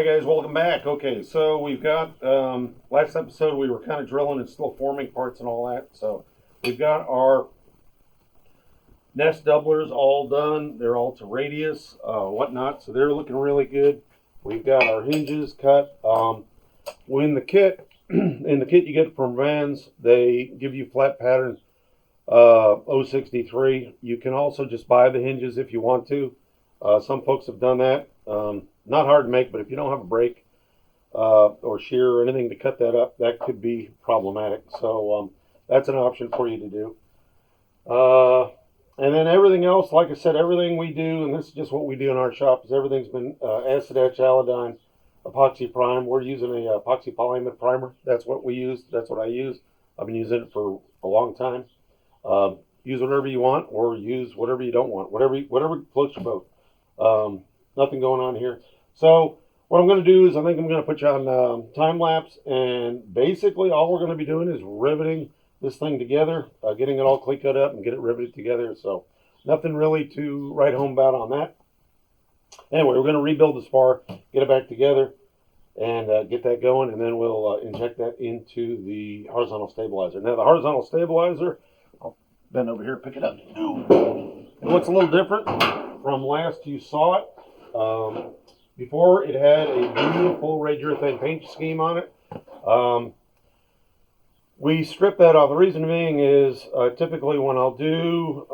Hey guys, welcome back. Okay, so we've got, last episode we were kind of drilling and still forming parts and all that. So we've got our nest doublers all done. They're all to radius, whatnot. So they're looking really good. We've got our hinges cut. In the kit you get from Vans, they give you flat pattern 063. You can also just buy the hinges if you want to. Some folks have done that. Not hard to make, but if you don't have a brake or shear or anything to cut that up, that could be problematic. So that's an option for you to do. And then everything else, like I said, everything we do, and this is just what we do in our shop, is everything's been acid etch, iodine, epoxy prime. We're using a epoxy polyamide primer. That's what we use. That's what I use. I've been using it for a long time. Use whatever you want, or use whatever you don't want. Whatever floats your boat. Nothing going on here. So what I'm going to do is I think I'm going to put you on time lapse, and basically all we're going to be doing is riveting this thing together, getting it all clean-cut up and get it riveted together. So nothing really to write home about on that. Anyway, we're going to rebuild the spar, get it back together, and get that going, and then we'll inject that into the horizontal stabilizer. Now the horizontal stabilizer, I'll bend over here, pick it up. It looks a little different from last you saw it. Before, it had a beautiful red urethane paint scheme on it. We stripped that off. The reason being is typically when I'll do,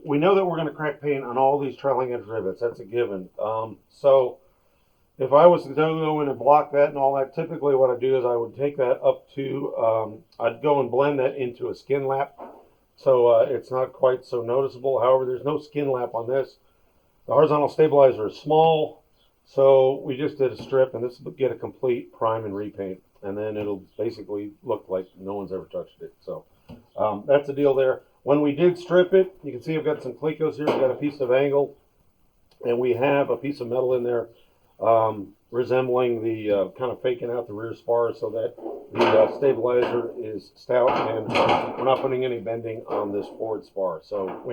we know that we're going to crack paint on all these trailing edge rivets. That's a given. So if I was to go in and block that and all that, typically what I do is I would take that up to, I'd go and blend that into a skin lap. So it's not quite so noticeable. However, there's no skin lap on this. The horizontal stabilizer is small, so we just did a strip, and this will get a complete prime and repaint, and then it'll basically look like no one's ever touched it. So that's the deal there. When we did strip it, you can see I've got some clecos here. We've got a piece of angle, and we have a piece of metal in there resembling the kind of faking out the rear spar so that the stabilizer is stout, and we're not putting any bending on this forward spar. So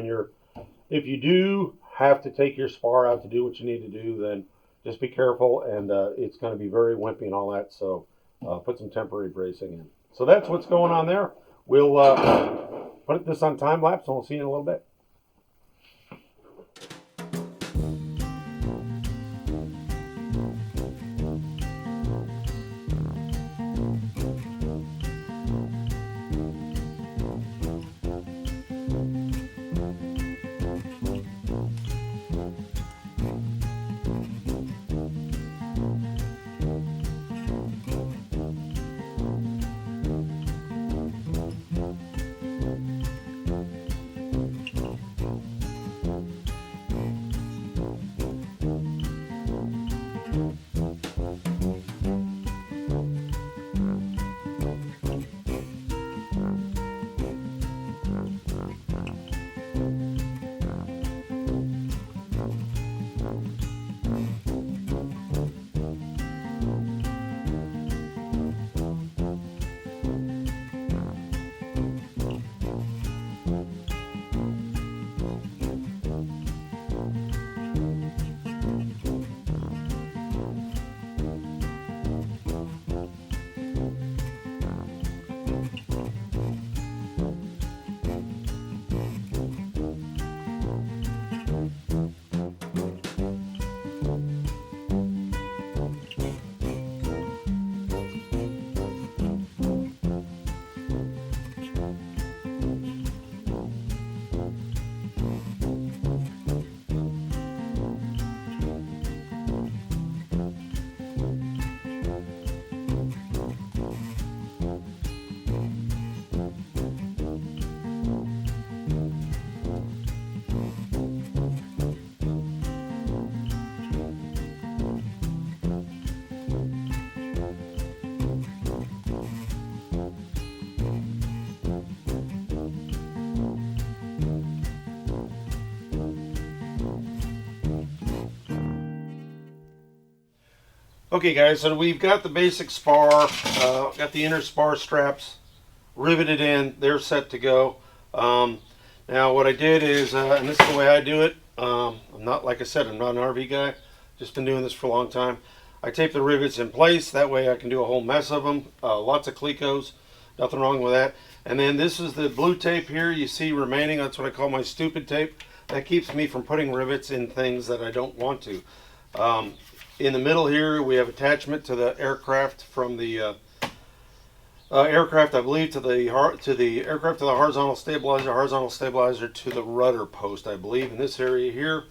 if you do have to take your spar out to do what you need to do, then just be careful, and it's going to be very wimpy and all that, so put some temporary bracing in. So that's what's going on there. We'll put this on time lapse, and we'll see you in a little bit. Okay guys, so we've got the basic spar, got the inner spar straps riveted in, they're set to go. Now what I did is, and this is the way I do it, I'm not, like I said, I'm not an RV guy, just been doing this for a long time. I tape the rivets in place. That way I can do a whole mess of them. Lots of Clecos. Nothing wrong with that. And then this is the blue tape here you see remaining. That's what I call my stupid tape. That keeps me from putting rivets in things that I don't want to. In the middle here we have attachment to the aircraft from the aircraft, I believe, to the aircraft to the horizontal stabilizer to the rudder post, I believe. In this area here,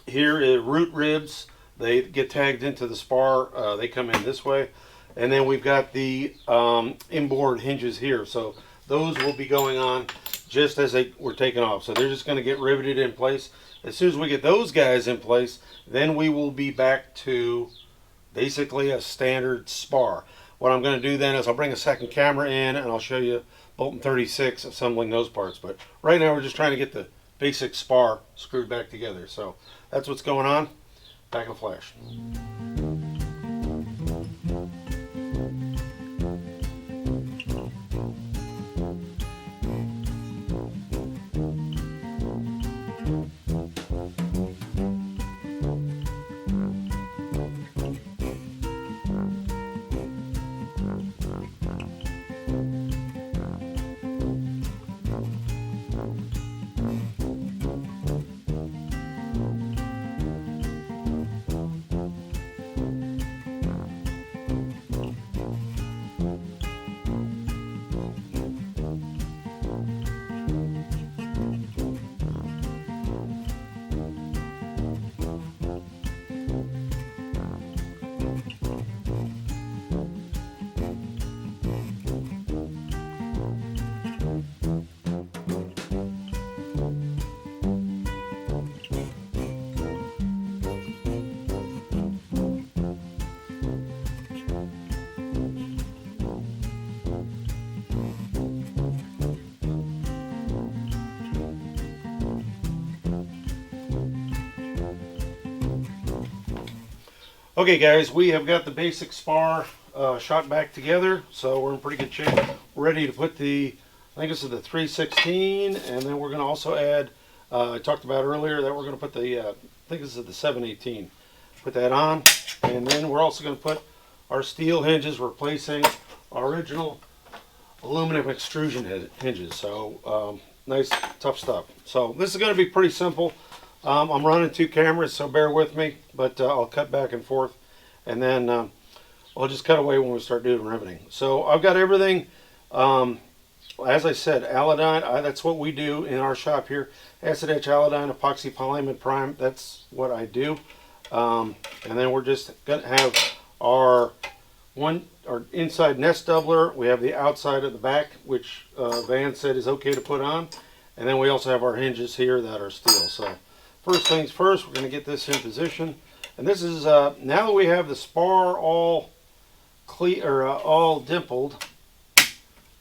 here is root ribs. They get tagged into the spar. They come in this way, and then we've got the inboard hinges here. So those will be going on just as they were taken off. So they're just going to get riveted in place. As soon as we get those guys in place, then we will be back to basically a standard spar. What I'm going to do then is I'll bring a second camera in and I'll show you Bulletin 36 assembling those parts. But right now we're just trying to get the basic spar screwed back together. So that's what's going on. Back in a flash. Okay guys, we have got the basic spar shot back together, so we're in pretty good shape. We're ready to put the, I think this is the 316, and then we're going to also add, I talked about earlier that we're going to put the, I think this is the 718. Put that on, and then we're also going to put our steel hinges, replacing our original aluminum extrusion hinges. So nice, tough stuff. So this is going to be pretty simple. I'm running two cameras, so bear with me, but I'll cut back and forth, and then I'll just cut away when we start doing riveting. So I've got everything, as I said, Aladine, that's what we do in our shop here. Acid etch Aladine, epoxy polyamide prime, that's what I do. And then we're just going to have our inside nest doubler. We have the outside at the back, which Van said is okay to put on. And then we also have our hinges here that are steel. So first things first, we're going to get this in position. And this is, now that we have the spar all dimpled,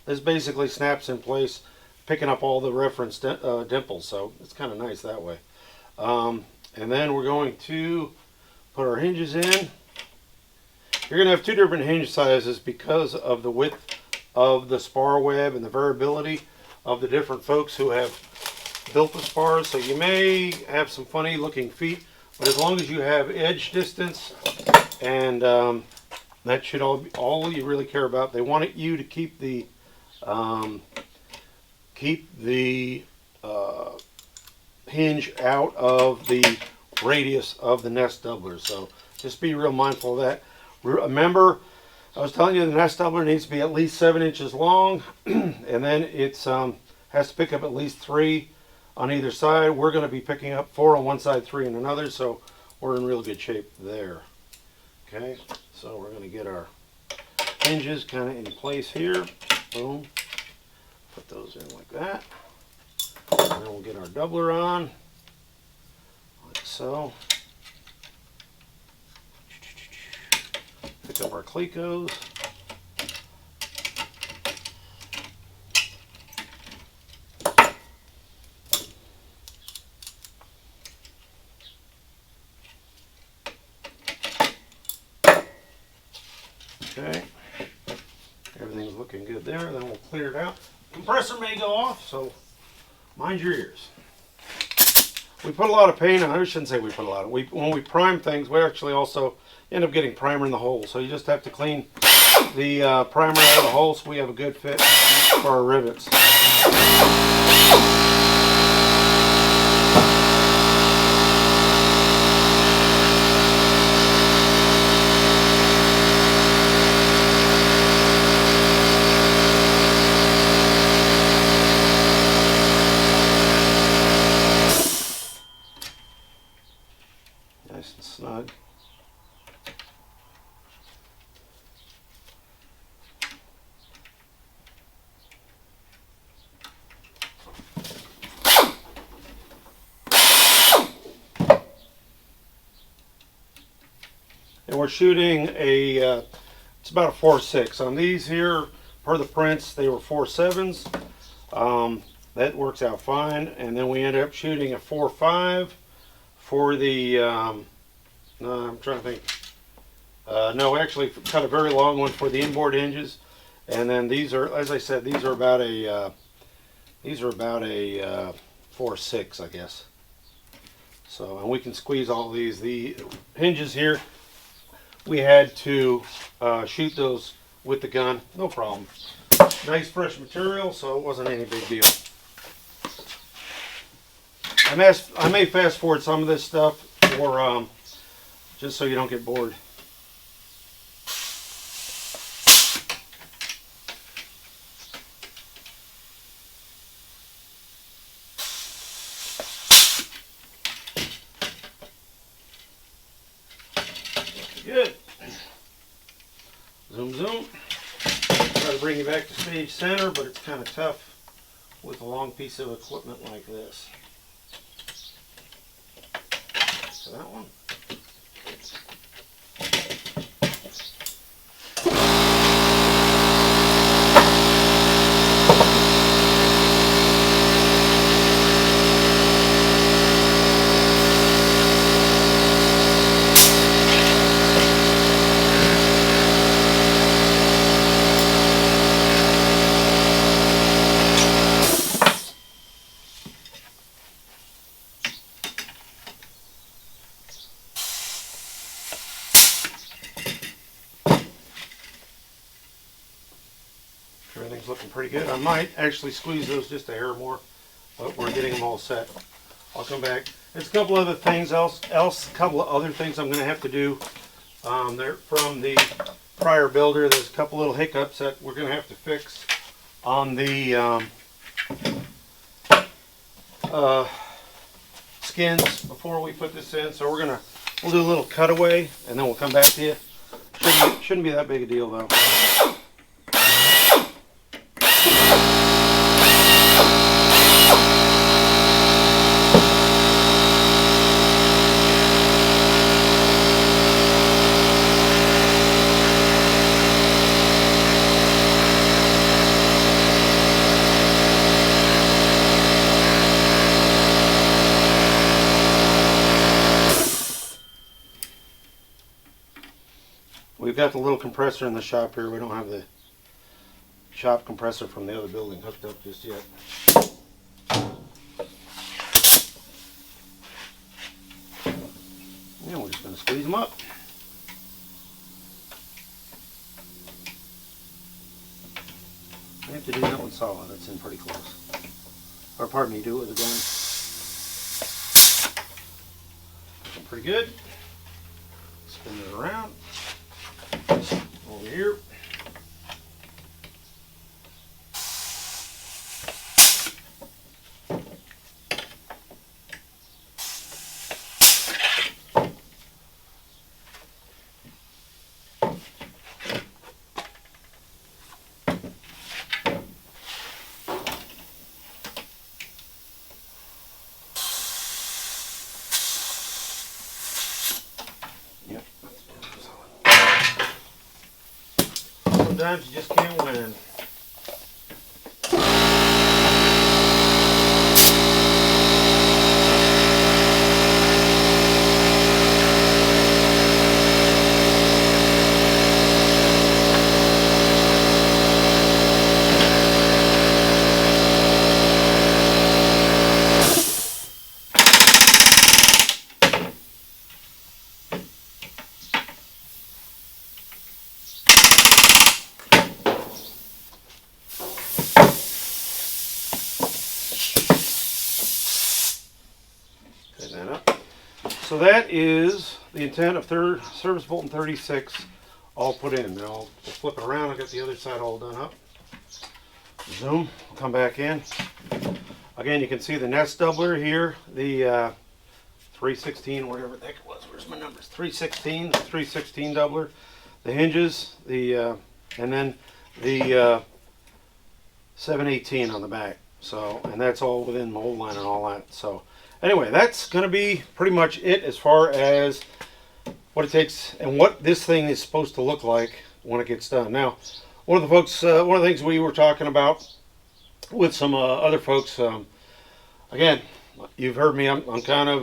this basically snaps in place, picking up all the reference dimples. So it's kind of nice that way. And then we're going to put our hinges in. You're going to have two different hinge sizes because of the width of the spar web and the variability of the different folks who have built the spars. So you may have some funny looking feet, but as long as you have edge distance, and that should all you really care about. They want you to keep the hinge out of the radius of the nest doubler. So just be real mindful of that. Remember, I was telling you the nest doubler needs to be at least 7 inches long, and then it's has to pick up at least 3 on either side. We're going to be picking up 4 on one side, 3 on another, so we're in real good shape there. Okay, so we're going to get our hinges kind of in place here. Boom. Put those in like that. And then we'll get our doubler on, like so. Pick up our Clecos. Okay, everything's looking good there. Then we'll clear it out. Compressor may go off, so mind your ears. we put a lot of paint on. I shouldn't say we put a lot of. When we prime things, we actually also end up getting primer in the hole. So you just have to clean the primer out of the hole so we have a good fit for our rivets. Nice and snug. And we're shooting a, it's about a 4.6. On these here, per the prints, they were 4.7s. That works out fine. And then we ended up shooting a 4.5 for the, I'm trying to think. No, actually cut a very long one for the inboard hinges. And then these are, as I said, these are about a 4.6, I guess. So, and we can squeeze all these. The hinges here, we had to shoot those with the gun, no problem. Nice fresh material, so it wasn't any big deal. I may fast forward some of this stuff for just so you don't get bored. Good. Zoom, zoom. Try to bring you back to stage center, but it's kind of tough with a long piece of equipment like this. So that one. Everything's looking pretty good. I might actually squeeze those just a hair more, but we're getting them all set. I'll come back. There's a couple other things a couple of other things I'm going to have to do. They're from the prior builder. There's a couple little hiccups that we're going to have to fix on the skins before we put this in. So we'll do a little cutaway and then we'll come back to you. Shouldn't be that big a deal though. We've got the little compressor in the shop here. We don't have the shop compressor from the other building hooked up just yet. And we're just going to squeeze them up. I have to do that one solid. That's in pretty close. Or pardon me, do it with a gun. Looking pretty good. Spin it around. Over here. Yep. Sometimes you just can't win. So that is the intent of Service Bulletin 36 all put in. Now I'll flip it around. I got the other side all done up. Zoom, come back in. Again, you can see the nest doubler here, the 316, whatever the heck it was. Where's my numbers? 316, 316 doubler. The hinges, and then the 718 on the back. So, and that's all within mold line and all that. So, anyway, that's going to be pretty much it as far as what it takes and what this thing is supposed to look like when it gets done. Now, one of the things we were talking about with some other folks, again, you've heard me. I'm kind of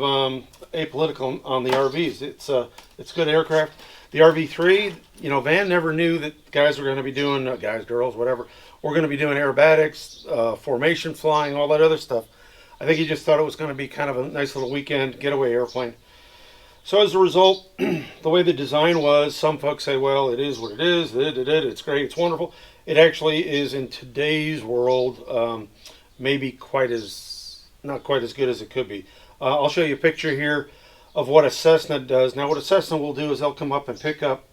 apolitical on the RVs. It's good aircraft. The RV3, Van never knew that guys were going to be doing guys, girls, whatever. We're going to be doing aerobatics, formation flying, all that other stuff. I think he just thought it was going to be kind of a nice little weekend getaway airplane. So as a result, the way the design was, some folks say, well, it is what it is. It's great. It's wonderful. It actually is, in today's world, maybe not quite as good as it could be. I'll show you a picture here of what a Cessna does. Now, what a Cessna will do is they'll come up and pick up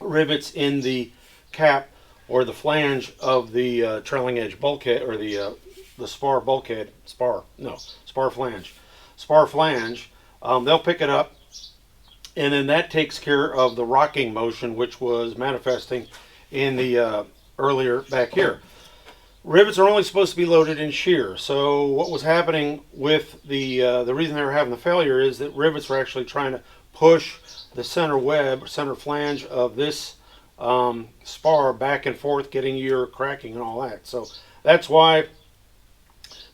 rivets in the cap or the flange of the trailing edge bulkhead, or the spar bulkhead, spar flange. They'll pick it up, and then that takes care of the rocking motion, which was manifesting in the earlier back here. Rivets are only supposed to be loaded in shear. So what was happening with the reason they were having the failure is that rivets were actually trying to push the center web, center flange of this spar back and forth, getting your cracking and all that. So that's why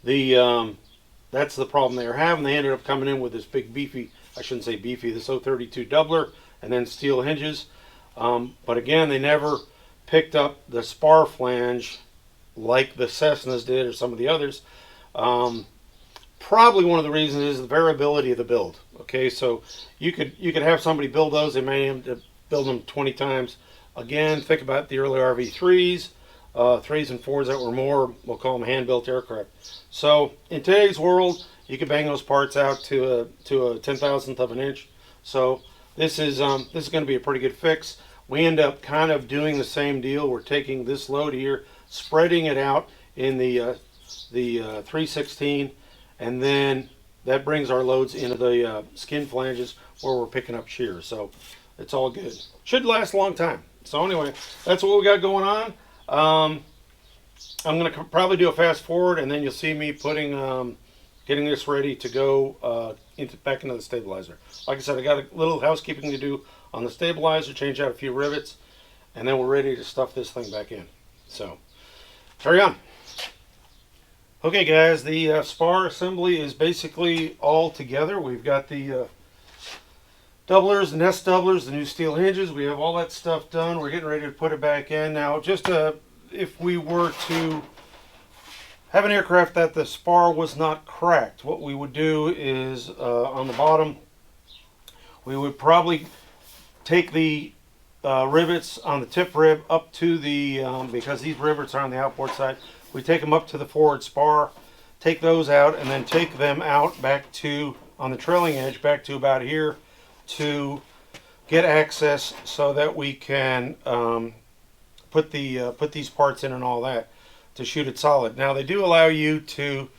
that's the problem they were having. They ended up coming in with this big beefy, I shouldn't say beefy, this 032 doubler, and then steel hinges. But again, they never picked up the spar flange like the Cessnas did, or some of the others. Probably one of the reasons is the variability of the build. Okay, so you could have somebody build those. They may have to build them 20 times. Again, think about the early RV3s, 3s and 4s that were more, we'll call them hand-built aircraft. So in today's world, you can bang those parts out to a 10,000th of an inch. So this is going to be a pretty good fix. We end up kind of doing the same deal. We're taking this load here, spreading it out in the 316, and then that brings our loads into the skin flanges where we're picking up shear. So it's all good. Should last a long time. So anyway, that's what we got going on. I'm going to probably do a fast forward, and then you'll see me putting getting this ready to go back into the stabilizer. Like I said, I got a little housekeeping to do on the stabilizer, change out a few rivets, and then we're ready to stuff this thing back in. So carry on. Okay guys, the spar assembly is basically all together. We've got the doublers, the nest doublers, the new steel hinges. We have all that stuff done. We're getting ready to put it back in. Now, just if we were to have an aircraft that the spar was not cracked, what we would do is on the bottom, we would probably take the rivets on the tip rib up to the, because these rivets are on the outboard side, we take them up to the forward spar, take those out, and then take them out back to, on the trailing edge, back to about here, to get access so that we can put these parts in and all that to shoot it solid. Now they do allow you to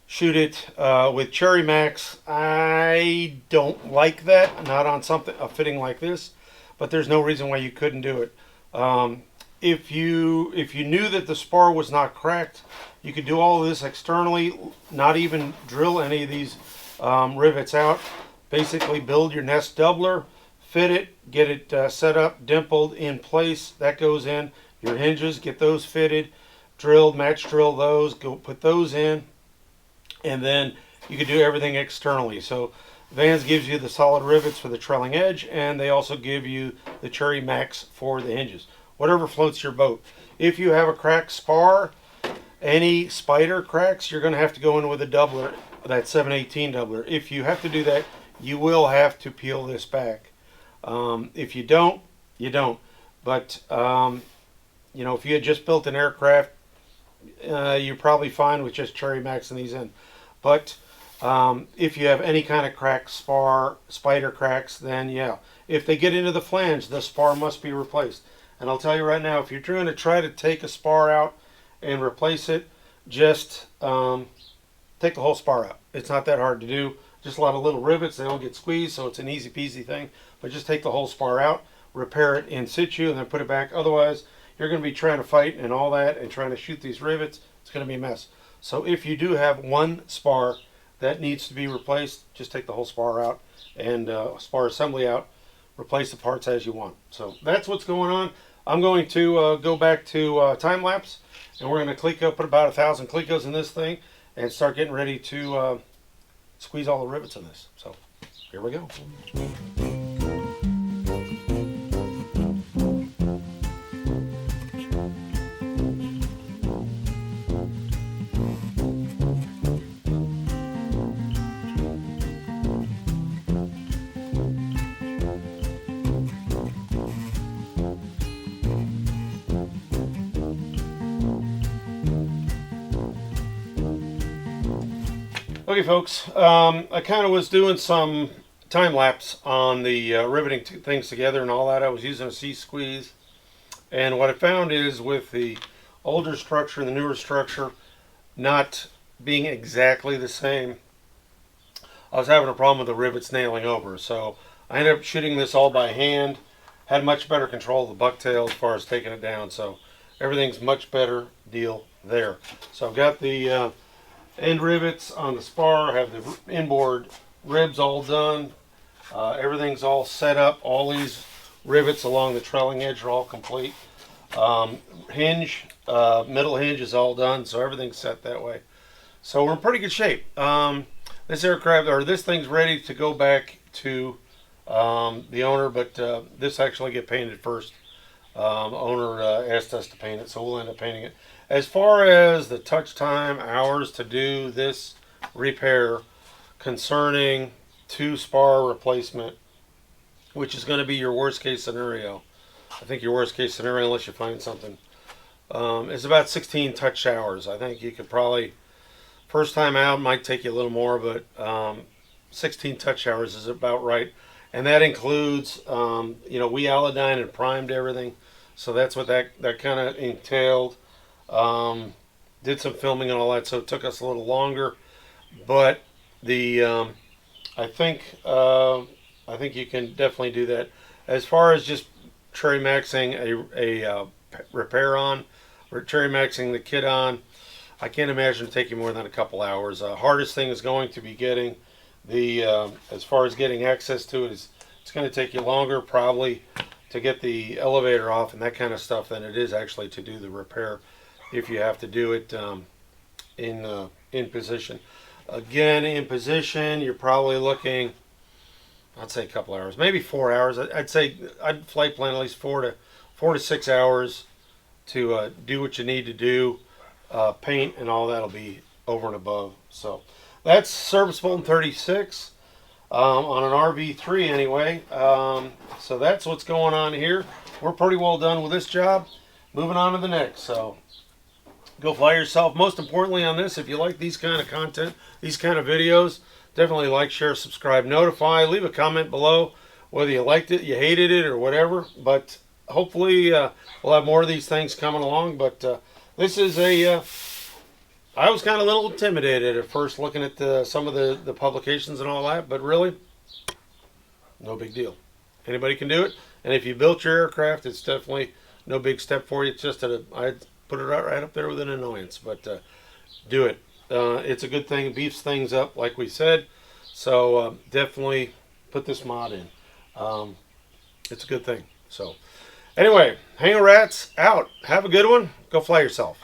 shoot it with Cherry Max. I don't like that, not on a fitting like this, but there's no reason why you couldn't do it. If you knew that the spar was not cracked, you could do all of this externally, not even drill any of these rivets out. Basically build your nest doubler, fit it, get it set up, dimpled in place. That goes in. Your hinges, get those fitted, drilled, match drill those, go put those in, and then you can do everything externally. So Vans gives you the solid rivets for the trailing edge, and they also give you the Cherry Max for the hinges. Whatever floats your boat. If you have a cracked spar, any spider cracks, you're going to have to go in with a doubler, that 718 doubler. If you have to do that, you will have to peel this back. If you don't, you don't. But you know, if you had just built an aircraft, you're probably fine with just Cherry Maxing these in. But If you have any kind of cracked spar, spider cracks, then yeah. If they get into the flange, the spar must be replaced. And I'll tell you right now, if you're going to try to take a spar out and replace it, just take the whole spar out. It's not that hard to do. Just a lot of little rivets. They don't get squeezed, so it's an easy peasy thing. But just take the whole spar out, repair it in situ, and then put it back. Otherwise, you're going to be trying to fight and all that and trying to shoot these rivets. It's going to be a mess. So if you do have one spar that needs to be replaced, just take the whole spar out and spar assembly out. Replace the parts as you want. So that's what's going on. I'm going to go back to time lapse, and we're going to Cleco, put about 1,000 Clecos in this thing, and start getting ready to squeeze all the rivets in this. So here we go. Okay, folks, I kind of was doing some time lapse on the riveting things together and all that. I was using a C-squeeze, and what I found is with the older structure and the newer structure not being exactly the same, I was having a problem with the rivets nailing over. So I ended up shooting this all by hand, had much better control of the bucktail as far as taking it down, so everything's much better deal there. So I've got the end rivets on the spar, have the inboard ribs all done, everything's all set up. All these rivets along the trailing edge are all complete. Hinge, middle hinge is all done, so everything's set that way. So we're in pretty good shape. This aircraft, or this thing's ready to go back to the owner, but this actually get painted first. Owner asked us to paint it, so we'll end up painting it. As far as the touch time hours to do this repair concerning 2 spar replacement, which is going to be your worst case scenario, I think your worst case scenario, unless you find something, is about 16 touch hours. I think you could probably, first time out might take you a little more, but 16 touch hours is about right. And that includes, we iodine and primed everything. So that's what that kind of entailed. Did some filming and all that, so it took us a little longer. But I think you can definitely do that. As far as just cherry maxing a repair on, or cherry maxing the kit on, I can't imagine it taking more than a couple hours. Hardest thing is going to be getting the as far as getting access to it, it's going to take you longer probably to get the elevator off and that kind of stuff than it is actually to do the repair, if you have to do it in position. Again, in position, you're probably looking, I'd say a couple hours, maybe 4 hours. I'd say I'd flight plan at least 4 to 6 hours to do what you need to do. Paint and all that'll be over and above. So that's Service Bulletin 36 on an RV3 anyway. So that's what's going on here. We're pretty well done with this job. Moving on to the next. So go fly yourself. Most importantly on this, if you like these kind of content, these kind of videos, definitely like, share, subscribe, notify. Leave a comment below whether you liked it, you hated it, or whatever. But hopefully we'll have more of these things coming along. But this is I was kind of a little intimidated at first looking at some of the publications and all that, but really, no big deal. Anybody can do it. And if you built your aircraft, it's definitely no big step for you. It's just I'd put it right up there with an annoyance, but do it. It's a good thing. It beefs things up, like we said. So definitely put this mod in. It's a good thing. So anyway, Hanger Rats out. Have a good one. Go fly yourself.